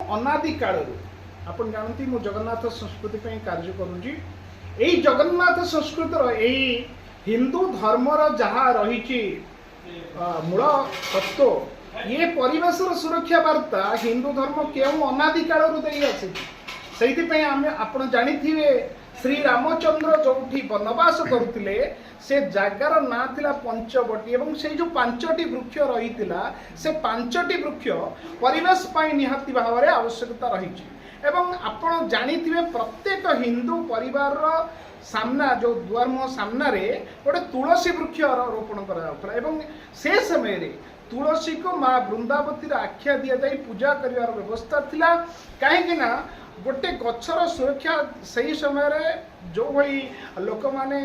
अनादि काल आपण जानती मु जगन्नाथ संस्कृति पे कार्य करूची एई जगन्नाथ संस्कृतर एई हिंदू धर्मर जहाँ रही मूल तत्व ये परिवेश सुरक्षा वार्ता हिंदू धर्म क्यों अनादि काल से आप जानी श्री रामचंद्र जो वनवास करुले से जगार ना थिला पंचवटी एवं से जो पांचटी वृक्ष रही से पांचटी वृक्ष परिवेश पाई निहाती भाव में आवश्यकता रही एवं आपण जानिथिबे प्रत्येक हिंदू परिवार सामना जो दुआर मुह सामना रे गोटे तुलसी वृक्ष रोपण करा एवं से समय रे तुलसी को माँ वृंदावती आख्या दि जाए पूजा कर व्यवस्था थिला कहीं ना गोटे गच्छर सुरक्षा सही समय रे जो भाई लोक माने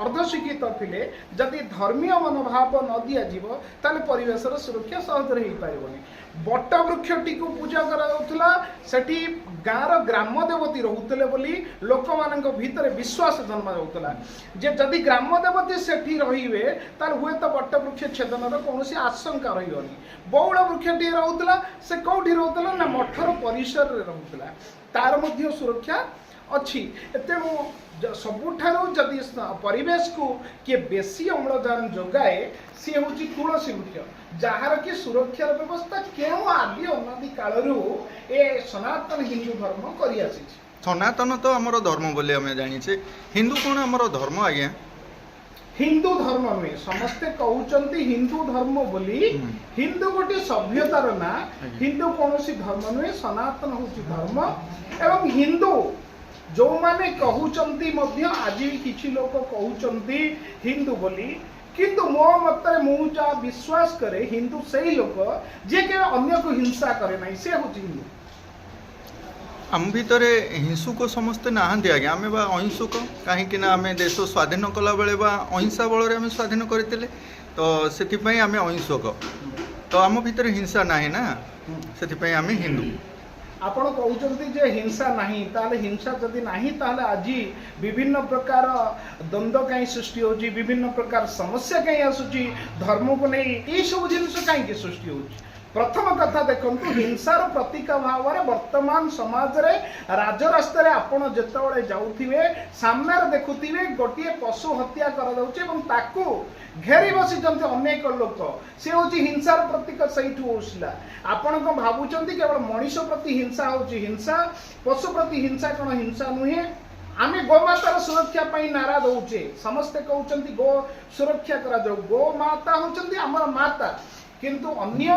अर्धशिक्षित थे जदि धर्मीय मनोभाव न दि जाव ताले परिवेशर सुरक्षा सहज हो पारबनी बट वृक्षटी को पूजा करा सेठी गाँव ग्राम देवती रोते बोली लोक मान भीतर विश्वास जन्म जाऊला जे जदि ग्राम देवती सेठी रहिबे तार हुए तो बट वृक्ष छेदन कौन आशंका रही बौड़ वृक्षटी रोला से कौटी रोला ना मठर परिसर रोला तार मध्य सुरक्षा अच्छी तेणु सबुठारू जदि परिवेश को किए बेसी अम्लजान जोगाए सी हूँ तुलसी वृक्ष जार कि सुरक्षार व्यवस्था क्यों आदि अनादि कालू ए सनातन हिंदू धर्म करी आसी सनातन तो आमर धर्म बोली आम जानी हिंदू कौन आमर धर्म आज्ञा हिंदू धर्म नुहे समस्ते कहते हिंदू धर्म बोली हिंदू गोटे सभ्यतार ना हिंदू कौन धर्म नुहे सनातन हूँ धर्म एवं हिंदू जो माने कहउचंती मध्य आज भी किछि लोक कहउचंती हिंदू बोली किंतु मो मत मु जा विश्वास करे हिंदू सही लोक जे के अन्य को हिंसा करे नहीं से हूँ हिंदू आम भितर हिंसुक समस्ते नहांती आज्ञा आम बा अहिंसुक कहीं आम देश स्वाधीन कला बेले बा अहिंसा बल आम स्वाधीन करते तो से आम अहिंसुक तो आम भितर हिंसा ना ना से आम हिंदू आपण कहते जे हिंसा नहीं ताले हिंसा जदि नहीं ताले आज विभिन्न प्रकार द्वंद्व कहीं सृष्टि होची विभिन्न प्रकार समस्या कहीं आसुची धर्म को नहीं ये सब जिनिस कहीं सृष्टि होची प्रथम कथा देखु हिंसार प्रतीक भाव में वर्तमान समाज रे राजरास्ता रे आपण जेतबळे जाउथिबे सामने देखुथिबे गोटे पशु हत्या करा जाउची एवं ताकू घेरी बसी जंते अनेक लोक से हूँ हिंसार प्रतीक सही होसला आपण को भावुचंती केवल मनीष प्रति हिंसा होची हिंसा पशु प्रति हिंसा कौन हिंसा नुहे आम गोमातार सुरक्षा पाई नारा दौचे समस्ते कहते गो सुरक्षा करा जाऊ गो माता होचंती हमर माता किंतु अन्य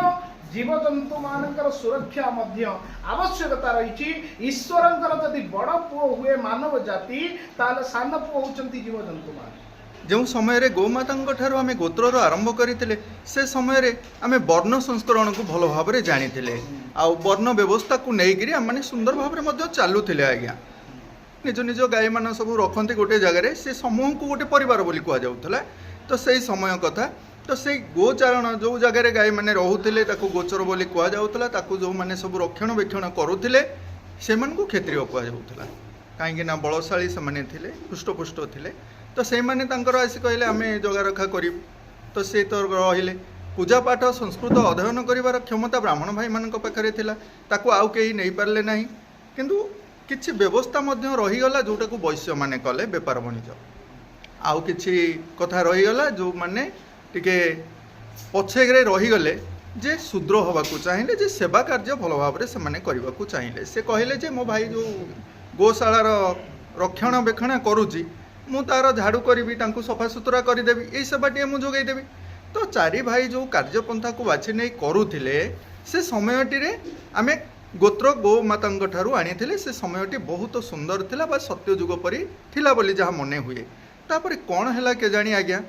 जीवजंतु मानकर सुरक्षा मध्य आवश्यकता रही ईश्वरंकर जदि बड़ पुओ हुए मानव जाति ताले सान पुओ होचंती जीवजंतु मान जो समय गोमाता आम गोत्र आरंभ करते से समय आम वर्ण संस्करण को भल भाव में जानी आ वर्ण व्यवस्था को लेकिन आम सुंदर भाव में चलुले आज्ञा निज निज गाई मान सब रखते गोटे जगह से समूह को गोटे परिवार बोली कहुला तो से समय कथा तो से गोचारण जो जगह गाई मैंने रोते गोचर बोली कहुला जो मैंने सब रक्षणाबेक्षण करुले से क्षत्रिय कहुला कहीं बलशाली से हृष्टपुष्ट थे तो से मैंने आसी कहले आम जगा रखा कर तो सी तो रहिले पूजा पाठ संस्कृत अध्ययन कर क्षमता ब्राह्मण भाई मान पाखे ताकू आउ कहीं नहीं पारे ना किंतु किछि व्यवस्था रहीगला जोटा को वैश्य माने कले बेपार वाणिज्य आउ किछि कथा रहीगला जो माने टिके पछे रहीगले जे शूद्र होबाकू चाहिए जे सेवा कार्य भल भाव में से करने चाहिए से कहले जे मो भाई जो गोशालार रक्षणाबेक्षण करुच्ची मु तार झाड़ू करी सफा सुतरा करदेवी यही सेवाटी मुझे जोगेदेवी तो चारि भाई जो कार्यपंथा को बाछि नहीं करुले से समयटी आम गोत्र गोमाता आनी से समयटी बहुत सुंदर थिला बा सत्ययुग परी थिला बोली जहाँ मने हुए तापर कौन है केजाणी आज्ञा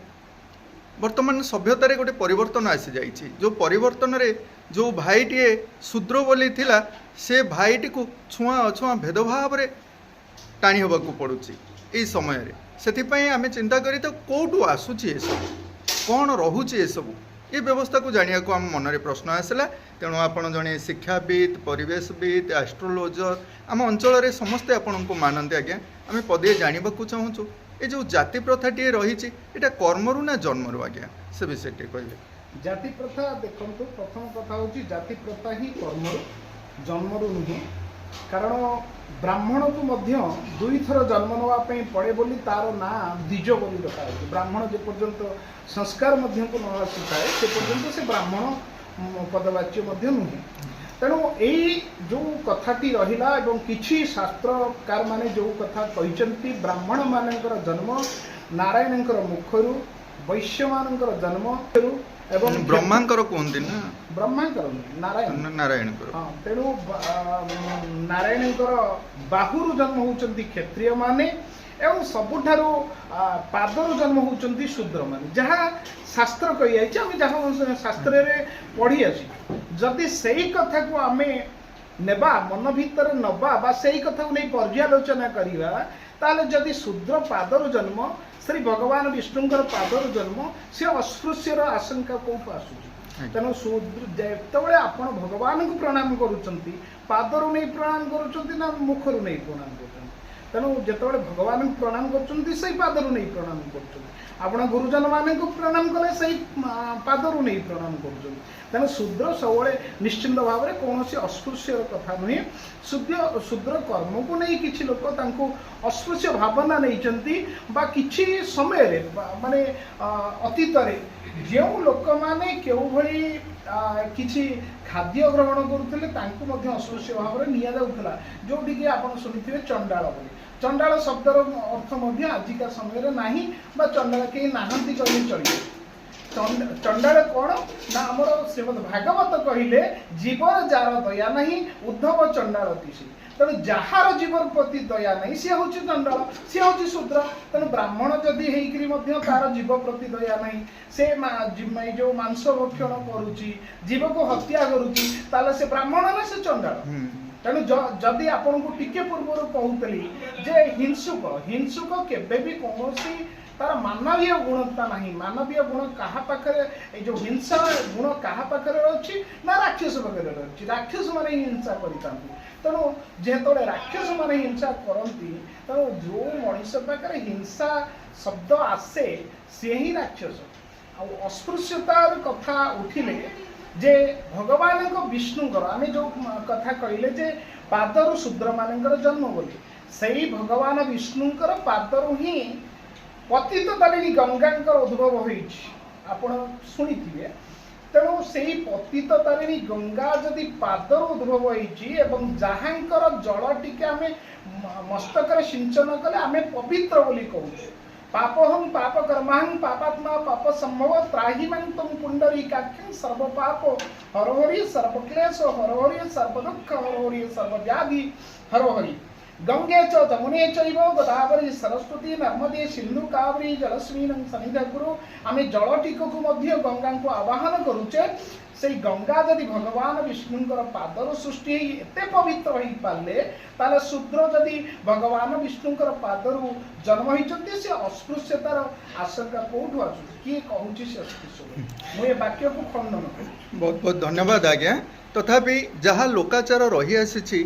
वर्तमान सभ्यतार गोटे परिवर्तन आसी जाइए जो परिवर्तन रे जो भाईटे शूद्र बोली थिला से भाईटी को छुआ अछुआ भेदभाव रे टाणी होबाकू पड़ुची यही समय से आम चिंता करी तो कौटू आसूची ये सब कौन रोचे ये सब ये व्यवस्था को जाना को आम मन में प्रश्न आसला तेणु आपड़ जड़े शिक्षाविद परिवेशविद एस्ट्रोलोजर आम अंचल समस्ते आपण को मानते आज्ञा आम पदे जानवाक चाहूँ ये जो जाति प्रथाटी रही है कर्मरु ना जन्मरु आज्ञा से विषय कहे जाति प्रथा देखो प्रथम कथा हूँ जाति प्रथा ही कर्मरु जन्मरू नुहे कारण ब्राह्मण को मध्य दुई थर जन्म नापी पड़े बोली तार ना द्विज बोली रखा है। ब्राह्मण जे पर्यंत संस्कार मध्य को न आसी थाए से पर्यंत से ब्राह्मण पदवाच्य मध्य नुहे। तेणु यही जो कथाटी रहिला एवं किछि शास्त्रकार माने जो कथा कहिसंती ब्राह्मण मानकर जन्म नारायणकर मुखरू वैश्य मानकर जन्म एवं ब्रह्मांकर कहते ना ब्रह्मांकर नारायण नारायणकर हाँ तेणु नारायणकर बाहुरु जन्म होउचंती क्षत्रिय माने एवं सबुठारु पादरु जन्म होउचंती शूद्र माने जहाँ शास्त्र कहि आइछ आमे जहाँ शास्त्र रे पढ़ी आसी जदि सेही कथा को आमे नेबा मन भीतर नबा बा सेही कथा को नै पर्यालोचना करिवा ताले जदि शूद्र पादरु जन्म श्री भगवान विष्णुंकर पादरु जन्म से अस्पृश्यर आशंका कोठु आसुची। तेणु शूद्र जेतबेले आपण भगवान को प्रणाम करूचंती पादरु नै प्रणाम करूचंती ना मुखरु नै प्रणाम करूचंती। तेणु जेतबेले भगवान को प्रणाम करूचंती सही पादरु नै प्रणाम करूचंती आपण गुरुजन माने को प्रणाम कले सही पादरु नै प्रणाम करूचंती। तेणु शूद्र सबले निश्चिंत भाव में कौन अस्पृश्यर कथा नुहे शूद्र कर्म को नहीं किसी लोक अस्पृश्य भावना नहीं बा किछि समय रे माने अतीत रे जो लोक माने केउ भली किछि खाद्य ग्रहण करुथिले तांको मध्य अस्पृश्य भाव में निया जाउथला जोटी कि आपण सुनिथिबे चंडाल बोली। चंडाल शब्दर अर्थ मध्य आजिका समय रे नाही बा चंडाल के नाहंती कहि चलिए। चंडाल कौन ना आमर श्रीमद भागवत कहले जीवर जार दया नहीं उद्धव चंडाल तीसी। तेणु जार जीवर प्रति दया नहीं सी हूँ चंडाल सी हूँ शूद्र। तेणु ब्राह्मण जदि होकर तार जीव प्रति दया नहीं से जो मांस भक्षण करुच्ची जीव को हत्या करुच्ची ताले से ब्राह्मण ना से चंडाल। तेणु जदि आपन को टिके पूर्व कहूली जे हिंसुक हिंसुक केबे भी कौनसी तार मानवीय गुणता नहीं। मानवीय गुण कहा पाखे जो हिंसा गुण कहा पाखे अच्छी ना राक्षस पाखे अच्छी राक्षस माने हिंसा करता। तेणु जेत राक्षस माने हिंसा करती तेणु जो मनीष पाखे हिंसा शब्द आसे सी ही राक्षस। अस्पृश्यतार कथा उठिले जे भगवान को विष्णुकर आम जो कथा कहले जे पादरु शूद्र मानकर जन्म बोली सही भगवान विष्णुकर पादरु ही पतित तारिणी गंगांकर उद्भव होइछि आपण सुनिथिबे। तेणु से पतित तारिणी गंगा जदि पादर उद्भव होइछि एवं जहाँकर जल टिके आमे मस्तक सिंचन कले आमे पवित्र बोली कहूँ। पापहं पाप कर्माहं पापात्मा पाप संभव त्राहिमां तम पुंडरीकाक्षं सर्व पाप हरहरि सर्व क्लेश हरहरि सर्व दुख हरहरि सर्व व्याधि हरहरि। गंगे च जमुने चैव गोदावरी सरस्वती नर्मदे सिंधु कावेरी जलस्मीनं सन्निधि आमे जल टिकू मध्य गंगा को आवाहन करुचे। से गंगा जदि भगवान विष्णुंकर पादर सृष्टि एते पवित्र हो पारे ताले शूद्र जदि भगवान विष्णुंकर पादर जन्म होइचंती से अस्पृश्यतार आशंका कोठु आसु किए कहूची से अस्पृश्य मु ए वाक्य को खंडन करूँ। बहुत बहुत धन्यवाद आज्ञा। तथापि जहाँ लोकाचार रही आसी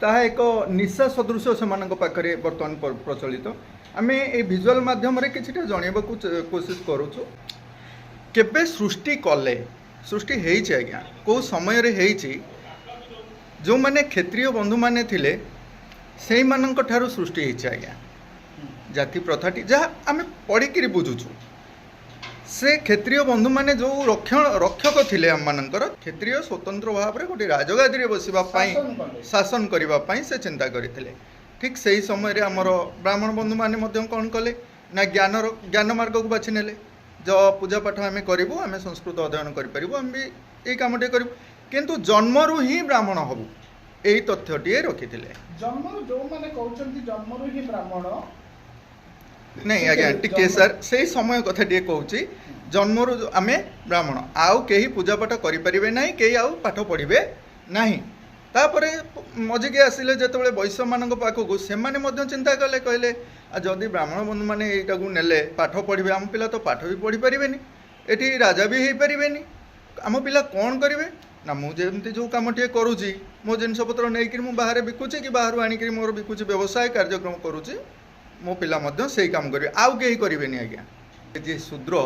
ताहा एक निशा सदृश से पाखे बर्तमान प्रचलित आम ये भिजुआल मध्यम किछिटा जनइबा कोशिश करूँ। केबे सृष्टि कले सृष्टि हेइछि आज्ञा को समय रे हेइछि जो माने क्षेत्रीय बंधु माने थिले सेही मानक ठारू सृष्टि हेइछि आज्ञा। जाति प्रथाटी जहाँ आम पढ़िकी बुझुछु से क्षेत्रीय बंधु माने जो रक्षक थिले आम मानकर क्षेत्रीय स्वतंत्र भाव में गोटे राजगादी रे बसिबा पाई शासन करिबा पाई से चिंता करथिले। ठीक सही समय रे हमर ब्राह्मण बंधु माने मध्यम कौन कले ना ज्ञान मार्ग को बाछि नेले जो पूजा पाठ आम करूँ आम संस्कृत अध्ययन करूँ आम भी ये कमटे करूँ किंतु जन्मरू ही ब्राह्मण हबू यही तथ्यटीए रखी जन्मरू जो माने कहउचंती जन्मरू ही ब्राह्मण नहीं आज्ञा टिके सर से समय कथा टे कहूँ जन्मरू आम ब्राह्मण आउ कहीं पूजा पाठ करें ना कहीं आउ पाठ पढ़े ना तापरे मजिके आसिले जिते वैश्य मान पाखक से चिंता कले कहले जदि ब्राह्मण बंधु मैंने यहाँ को नेले पाठ पढ़े आम पिला तो पाठ भी पढ़ी पारे ये राजा भी हो पारे आम पिला कौन करेंगे ना मुझे जो कम टे करुँची मो जिनपतर नहीं बाहर बिकुचे कि बाहर आनिक मोर बिकुचे व्यवसाय कार्यक्रम करुँची मो पिला से काम करेंगे आउ कहीं करेंगे आज्ञा। जी शूद्र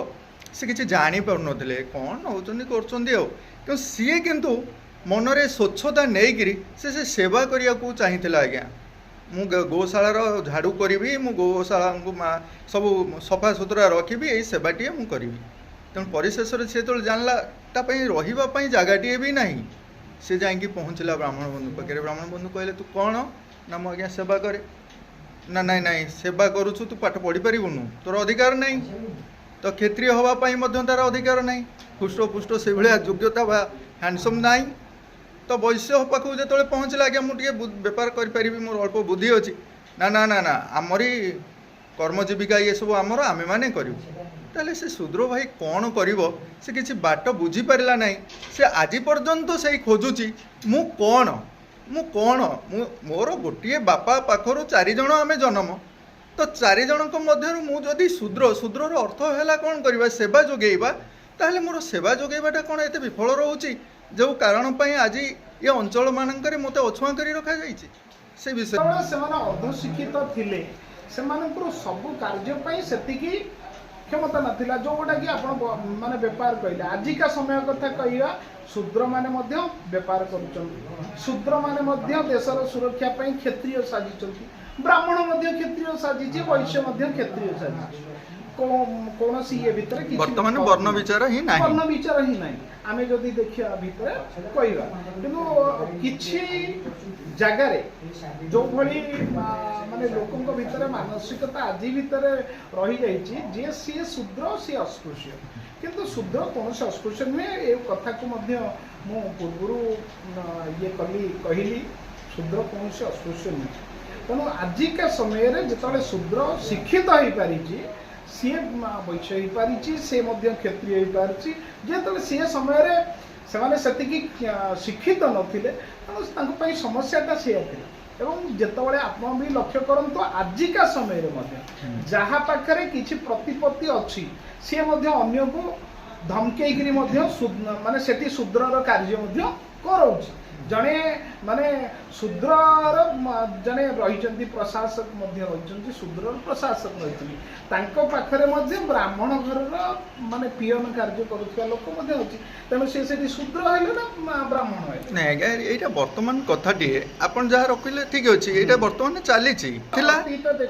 से किसी जानी पार ना कौन होती कर सी किंतु मनरे स्वच्छता नहीं से सेवा करने को चाहिए आज्ञा मु गोशालार झाड़ू करी मु गोशाला को सब सफा सुतरा रखी यही सेवाटी मु करी तेणु परिशेष से जो जानला रही जगहटे भी ना से जाकि पहुँचला ब्राह्मण बंधु पाखे ब्राह्मण बंधु कहले तू कौन ना मु आज्ञा सेवा करे ना नाई नाई सेवा करुचु तू पाठ पढ़ी पारूनु तोर अधिकार नहीं तो क्षत्रिय हवापाई तार अधिकार नहीं हृष्टपुष्ट से भाया योग्यता बा हैंडसम नाई तो वैश्य पाखु जो पहुँचला आज्ञा मुझे बेपार करी मोर अल्प बुद्धि अच्छी ना ना ना ना आमरी कर्मजीविका ये सब आमर आमे माने करूँ ताले से शूद्र भाई कौन करिवो से किसी बाट बुझी पारिला नहीं से आज पर्यंत से खोजुची मु कौन मोर गोटे बापा पाखर 4 जन आमे जन्म तो 4 जनक मध्य मुझे शूद्र शूद्रर अर्थ है कौन करवा सेवा जोगेबा ताहले मोर सेवा जोगेबाटा कौन एते विफल रोची जो कारण पाई आज ये अंचल मानकर मत अछुआ कर रखा से विषय से अर्धशिक्षित थिले सब कार्य से क्षमता नाथिला जोटा कि आपण माने व्यापार कहले आजिका समय कथा कहवा शूद्र माने मध्य व्यापार करुचंती शूद्र माने मध्य देशर सुरक्षा पई क्षत्रिय साजिचंती ब्राह्मण मध्य क्षत्रिय साजिची वैश्य मध्य क्षत्रिय साजिची कौन सी ये भीतर वर्तमान वर्ण विचार ही नहीं वर्ण विचार ही नहीं आमे जदि देखिया भीतर कहवा किंतु किछि जगार जो भली माने लोकंक भीतर मानसिकता आज भीतर रही जाइछि जे सी शूद्र सी अस्पृश्य किंतु शूद्र कौन से अस्पृश्य नुहे ए कथा को मध्य मु पूर्व ये कहली शूद्र कौन से अस्पृश्य नुहे तेणु आजिका समय जो शूद्र शिक्षित हो पारी सी वैश्य हो पारी से क्षत्रिय हो पारी जो सी समय से शिक्षित नथिले तेणु समस्याटा सी एवं जितेबाला आप भी लक्ष्य करंतु आजिका समय जहाँ पाखे किसी प्रतिपत्ति अच्छी सी अन्य को धमकई माने सेठी शूद्रर कार्य कराउछि जड़े माने शूद्रर जड़े रही प्रशासक रही शूद्रर प्रशासक रही पाखरे ब्राह्मण घर माने पियन कार्य करुवा लोक अच्छी तेणु से शूद्र है ना ब्राह्मण है नहीं आज्ञा यहाँ बर्तमान कथाटे आपन जहाँ रखिले ठीक अच्छे यहाँ बर्तमान चली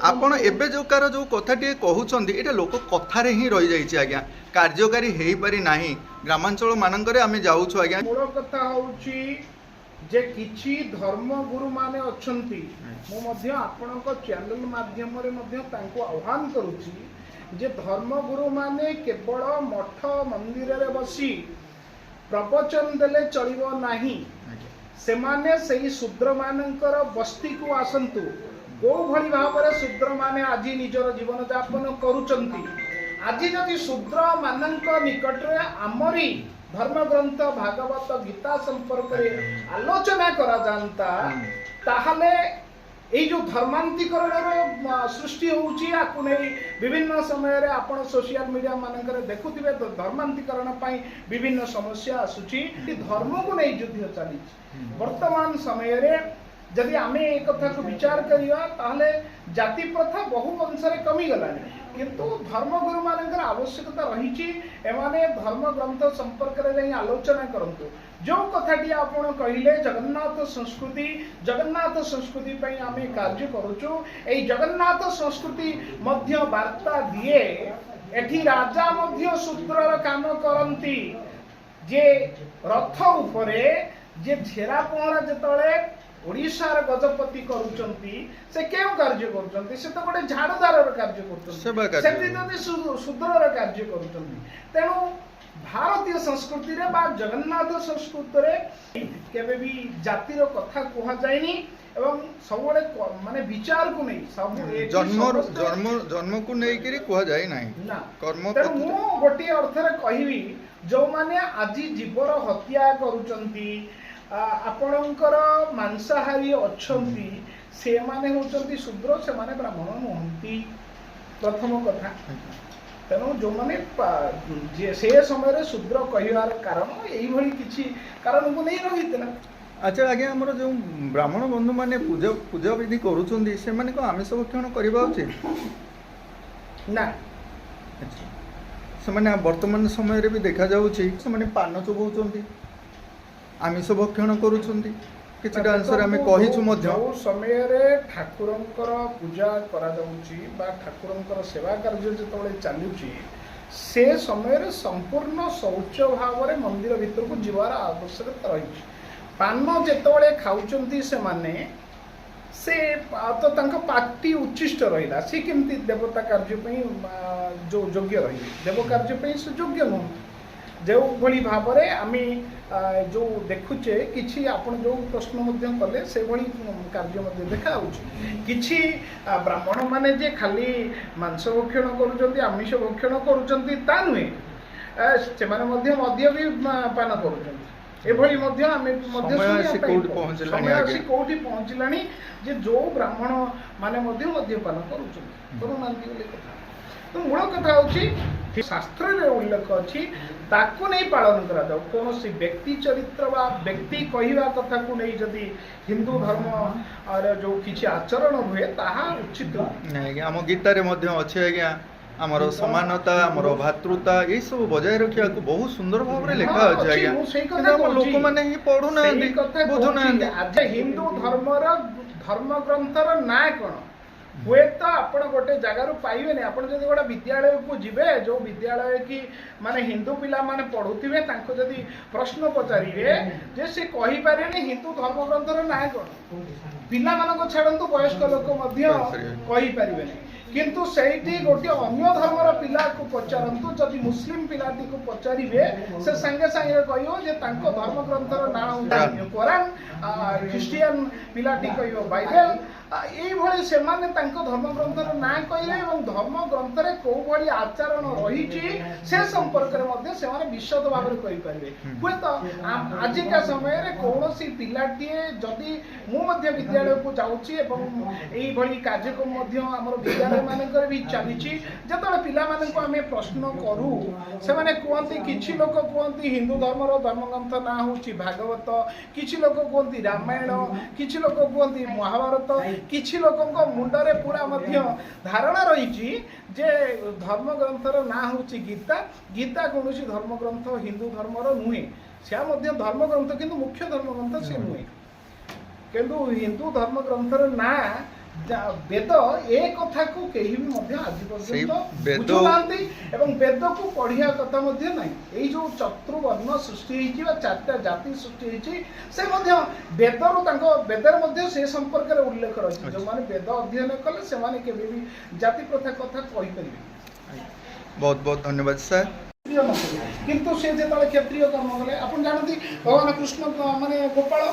आपन एबे जो कार जो कथाटे कहउछंदी एटा लोक कथारे ही रही जाइछि आज्ञा कार्यकारी हेई पारि नाही ग्रामांचल मानकरे आमे जाउछु आज्ञा मूल कथा होउछि जे किछि धर्म गुरु माने अछंती मो मध्य आपनक चैनल माध्यम रे मध्य तांको आह्वान करूछि जे धर्म गुरु माने केवल मठ मंदिर रे बसी प्रवचन देले चलिबो नाही से माने सेही शूद्र मानकर बस्ती को आसंतु को भली भाबरे शूद्र माने आज निजर जीवन यापन करूचंती आज जदि शूद्र मानक निकट रे आमरी धर्मग्रंथ भागवत गीता संपर्क आलोचना करा जानता ताहले এই जो धर्मांतरीकरण सृष्टि होउची आकु नै विभिन्न समय रे आपण सोशल मीडिया मानकर देखुथिबे तो धर्मांतरीकरण पई विभिन्न समस्या आसुची धर्म को नै युद्ध चली वर्तमान समय रे जदि आमे एक कथा को विचार करिया ताहले जाति प्रथा बहु अंश रे कमी गलानी किंतु धर्मगुरु मानकर आवश्यकता रही एमाने धर्म ग्रंथ संपर्क रे आलोचना करंतु जो कथाटी आपण कहिले जगन्नाथ संस्कृति पई आमे कार्य करूछु एई जगन्नाथ संस्कृति मध्य वार्ता दिए एठी राजा मध्य शूद्रर काम करंती जे रथ उपरे जे छेरा पहरा जतळे ओडिशार गजपति करूचंती से केउ कार्य करूचंती से तो गोटे झाड़ूदार कार्य करूचंती से शूद्रर कार्य करूचंती तेणु भारतीय संस्कृति रे बा जगन्नाथ संस्कृति रे केबे भी जातिर कथा कहा जायनी एवं सबले माने विचार को नहीं सब जन्म को नहीं करी कहा जाय नाही ना कर्म तेणु मु गोटे अर्थ रे कहिबी जो माने आज जीवर हत्या करूचंती आपणकर मांसाहारी अच्छी से माने होचंती शूद्र से माने ब्राह्मण नुहंती प्रथम कथा तेणु जो माने से समय शूद्र कहवार कारण यही भली किछि कारण को नहीं रही अच्छा आज्ञा आमर जो ब्राह्मण बंधु माने पूजा पूजा विधि करूचंती से माने को आमिष भक्षण करबा उचित ना अच्छा से माने वर्तमान समय रे भी देखा जाउछि से माने पान चोबौचंती आमिष भक्षण करुछंती किछिटा अंशरे आमे कहिछु मध्य जो समय ठाकुरंकर पूजा करा जाउची बा ठाकुरंकर सेवा कार्य जेतबळे चालुची से समय संपूर्ण शौच भाव में मंदिर भीतर को जीवार आवश्यकता रही पान जेतबळे खाउचंती से माने से तो तांका पार्टी उच्चिष्ट रहिला से केमती देवता कार्य पई जो योग्य रही देव कार्य पई से योग्य नु जो भली भाव में आमी जो देखुचे किछि आपण जो प्रश्न मध्य कले से भली कार्य मध्य देखा होउची किछि ब्राह्मण माने जे खाली मांस भक्षण करूचंती आमिष भक्षण करूचंती ता नुहे से माने मध्य मध्य भी पान करूचंती एभली मध्य आमे मध्य समय आसी कोठी पहुंचलानी आगे कोठी पहुंचलानी जे जो ब्राह्मण माने मध्य मद्यपान करूचंती करूनांती बोले कथा तो मूल कथा होची शास्त्र रे उल्लेख अछि ताकू नहीं पालन करा जाऊ कौन सी व्यक्ति चरित्र बा व्यक्ति कहिबा कथा को नहीं जदी हिंदू धर्म और जो किछि आचरण हुए ताहा उचित नहीं हम गीता रे मध्य अछि आज्ञा हमर समानता हमर भातृता ये सब बजाय रखिया को बहुत सुंदर भाव रे लिखा अछि आज्ञा हम लोक माने ही पढु ना बुझु ना आज हिंदू धर्म ग्रंथर ना कोन हुए तो आपण गोटे जगार पाइबे नहीं आपण जब गोटे विद्यालय को जीवे जो विद्यालय की माने हिंदू पिला माने पढ़ुथिबे तांको जदी प्रश्न पचारिबे जे से कहि पारेनी हिंदू धर्म ग्रंथर ना कोन पिला मानको छाडंतु वयस्क लोक मध्य कहि पारिबे नहीं किंतु सेठी गोटे अन्य धर्मर पिला को पचारंतु जदि मुस्लिम पिलाटी को पचारिबे से संगे संगे कहियो जे तांको धर्म ग्रंथर ना कुरान ख्रिस्टियन पिलाटी कहियो बाइबल এই ভଳି ସେମାନେ ତାଙ୍କ ଧର୍ମ ଗ୍ରନ୍ଥର ନାଁ କହିଲେ ଏବଂ ଧର୍ମ ଗ୍ରନ୍ଥରେ କୋଉ ଭଳି ଆଚରଣ ରହିଛି ସେ ସମ୍ପର୍କରେ ମଧ୍ୟ ସେମାନେ ବିଶଦ ଭାବରେ କହିପାରିବେ ହୁଏତ ଆଜିକା ସମୟରେ କୌଣସି ପିଲାଟିଏ ଯଦି ମୁଁ ମଧ୍ୟ ବିଦ୍ୟାଳୟକୁ ଯାଉଛି ଏବଂ ଏଇଭଳି କାର୍ଯ୍ୟକ୍ରମ ମଧ୍ୟ ଆମର ବିଦ୍ୟାଳୟ ମାନଙ୍କରେ ବି ଚାଲିଛି ଯେତେବେଳେ ପିଲାମାନଙ୍କୁ ଆମେ ପ୍ରଶ୍ନ କରୁ ସେମାନେ କୁହନ୍ତି କିଛି ଲୋକ କୁହନ୍ତି ହିନ୍ଦୁ ଧର୍ମର ଧର୍ମଗ୍ରନ୍ଥ ନାଁ ହେଉଛି ଭାଗବତ କିଛି ଲୋକ କୁହନ୍ତି ରାମାୟଣ କିଛି ଲୋକ କୁହନ୍ତି ମହାଭାରତ किछि लोकंको मुंडरे पूरा मध्य धारणा रही जे धर्म ग्रंथर ना होची गीता गीता कौनसी धर्म ग्रंथ हिंदू धर्मर नुहे से मध्य धर्म ग्रंथ किंतु मुख्य धर्म ग्रंथ से नुहे किंतु हिंदू धर्म ग्रंथर ना वेद ए कथा को केही भी मध्य आज पर्यंत बुझुनांती एवं वेद को पढ़िया कथा मध्य नहीं एई जो चतुर्वर्ण सृष्टि हेची बा चारटा जाति सृष्टि हेची से मध्य वेदर तांको वेदर मध्य से संपर्क रे उल्लेख रही जो माने वेद अध्ययन कले से माने केबे भी जाति प्रथा कथा कहि परिबे बहुत बहुत धन्यवाद सर किंतु से जेतले क्षत्रिय कर्म गले आपण जानती भगवान कृष्ण माने गोपाल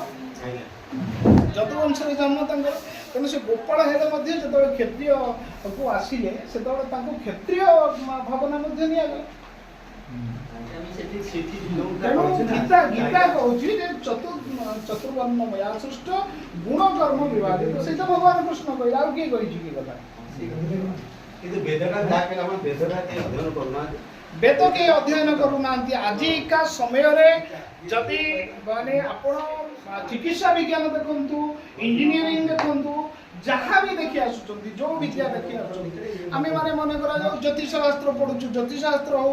जदुवंश रे जन्म तांकर तेणु से गोपाल हेले मध्य जेतले क्षत्रिय को आसिले सेतले तांको क्षत्रिय भावना मध्य निया गला गीता गीता कहूची जे चतुर्वर्ण मया सृष्ट गुण कर्म विभाजित से भगवान कृष्ण कहला और के कहिची की कथा किंतु वेदटा जाके हम वेदटा के अध्ययन करना वेद के अध्ययन करूनांती आजिका समय रे जदि माने आपण चिकित्सा विज्ञान देखंतु इंजीनियरिंग देखंतु जहाँ भी देखी आसुचंती जो विद्या देखी आसुचंती आमे माने मन करा जो ज्योतिष शास्त्र पढुचु ज्योतिष शास्त्र हो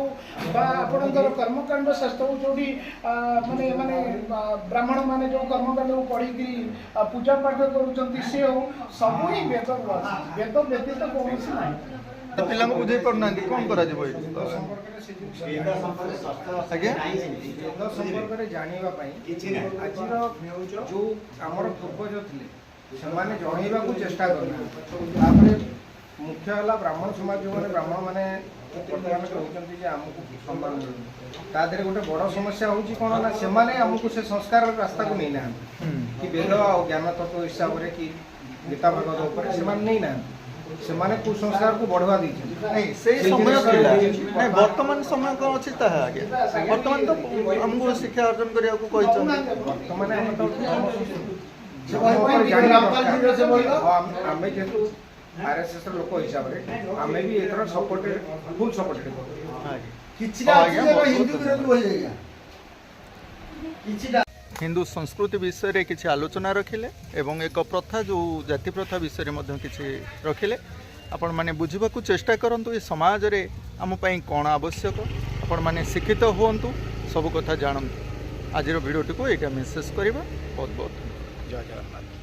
बा आपणकर कर्मकांड शास्त्र हो जोडी माने माने ब्राह्मण माने जो कर्मकांड को पढी की पूजा पाठ करूचंती से हो सब ही वेद व्यतीत कोनोसी नाही पिला को बुझे पड़ना कौन करा जबो वेद संपर्क शास्त्र आज्ञा वेद संपर्क रे जानिबा पई आजिर जो हमर पूर्वज थिले ସେମାନେ ଜଣେଇବାକୁ ଚେଷ୍ଟା କରୁଛନ୍ତି ତାପରେ ମୁଖ୍ୟ ହେଲା ବ୍ରାହ୍ମଣ ସମାଜ ଯେଉଁମାନେ ବ୍ରାହ୍ମଣ ମାନେ ବର୍ତ୍ତମାନ କହୁଛନ୍ତି ଯେ ଆମକୁ ସମ୍ମାନ ମିଳୁନି ତା ଦେହରେ ଗୋଟେ ବଡ଼ ସମସ୍ୟା ହେଉଛି କ'ଣ ନା ସେମାନେ ଆମକୁ ସେ ସଂସ୍କାରର ରାସ୍ତାକୁ ନେଇନାହାନ୍ତି କି ବେଦ ଆଉ ଜ୍ଞାନ ତତ୍ତ୍ୱ ହିସାବରେ କି ଗୀତା ଭାଗବତ ଉପରେ ସେମାନେ ନେଇନାହାନ୍ତି ସେମାନେ କୁସଂସ୍କାରକୁ ବଢ଼ାଇବା ଦେଇଛନ୍ତି नहीं से समय थिला नहीं वर्तमान समय कौन अछि ताहा आगे वर्तमान तो हमको शिक्षा अर्जन करिया को कहि छ ବର୍ତ୍ତମାନ ଆମେ ତ आमे जेहेतु आरएसएस लोक हिसाब से आमे भी एथर सपोर्टेड फुल सपोर्टेड हिंदू संस्कृति विषय रे किछि आलोचना रखिले एवं एक प्रथा जो जाति प्रथा विषय रे मध्य किछि रखिले आपण माने बुझिबाकू चेष्टा करंतु ए समाज रे हम पई कोन आवश्यक आपण माने शिक्षित होंतु सब कथा जानंतु ଆଜିର ଭିଡ଼ିଓଟିକୁ ଏଇଠି ଆମେ ଶେଷ କରିବା। ବହୁତ ବହୁତ ଧନ୍ୟବାଦ। ଜୟ ଜଗନ୍ନାଥ।